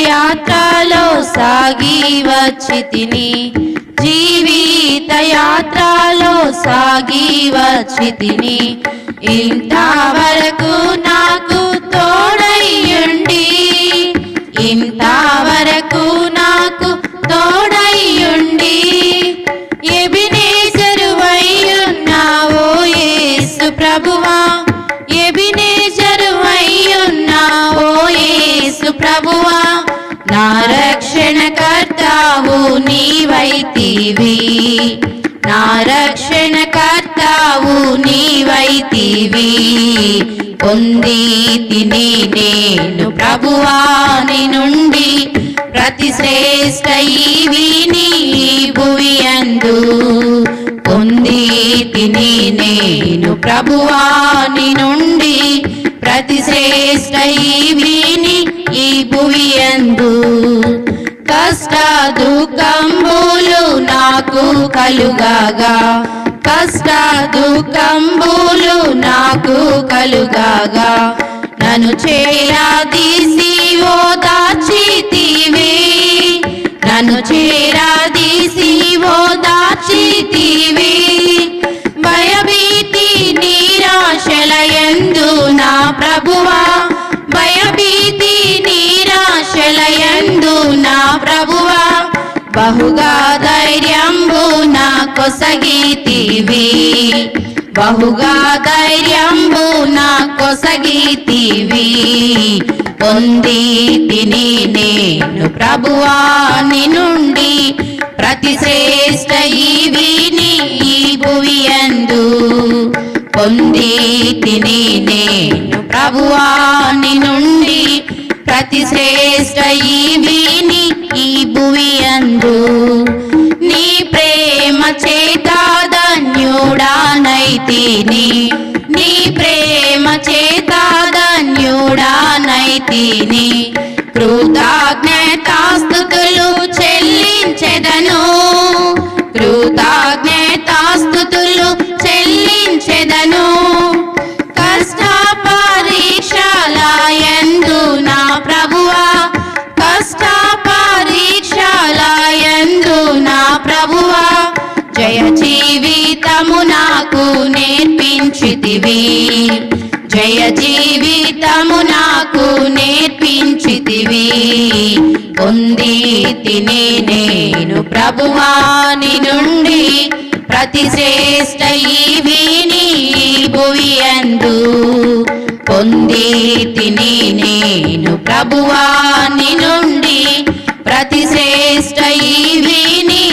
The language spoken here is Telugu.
యాత్రలో సాగి వచ్చితిని, జీవిత యాత్రలో సాగి వచ్చితిని. ఇంతవరకు నాకు తోడయ్యుండి, ఇంతవరకు నాకు తోడయ్యుండి, ఎబినేజరువయ్యున్నావో యేసు ప్రభువా, ఎబినేజరువయ్యున్నావో యేసు ప్రభువా. నా రక్షణకర్తావు నీవైతివి, నా రక్షణకర్తావు నీవైతివి. పొందితిని నేను ప్రభువాని నుండి ప్రతి శ్రేష్ఠ ఈవిని భువియందు. పొందితిని నేను ప్రభువాని నుండి ప్రతి శ్రేష్ఠ ఈవిని ఈ భువియందు. కష్ట దుఃఖంబులు నాకు కలుగాగా, కష్ట దుఃఖంబులు నాకు కలుగాగా, నన్ను చేరదీసి ఓదార్చితివి, నన్ను చేరదీసి ఓదార్చితివి. భయభీతి నిరాశలయందు నా ప్రభువా, భయభీతి నిరాశలయందు నా ప్రభువా, బహుగా ధైర్యంబు నా కొసగితివి, బహుగా ధైర్యంబు నా కొసగితివి. పొందితిని నేను ప్రభువాని నుండి ప్రతి శ్రేష్ఠ ఈవిని ఈ భువియందు. పొందితిని నేను ప్రభువాని నుండి ప్రతి శ్రేష్ఠ ఈవిని ఈ భువియందు. నీ ప్రేమ చేత ధన్యుడానైతిని, నీ ప్రేమ చేత ధన్యుడానైతిని. కృతజ్ఞతాస్తుతులు చెల్లించెదను, కృతజ్ఞతాస్తుతులు చెల్లించెదను. కష్ట పరీక్షలయందు నా ప్రభువా, కష్ట పరీక్షలయందు నా ప్రభువా, జయ జీవితము నాకు నేర్పించితివి, జయ జీవితము నాకు నేర్పించితివి. పొందితిని నేను ప్రభువాని నుండి ప్రతి శ్రేష్ఠ ఈవిని భువియందు. పొందితిని నేను ప్రభువాని నుండి ప్రతి శ్రేష్ఠ ఈవిని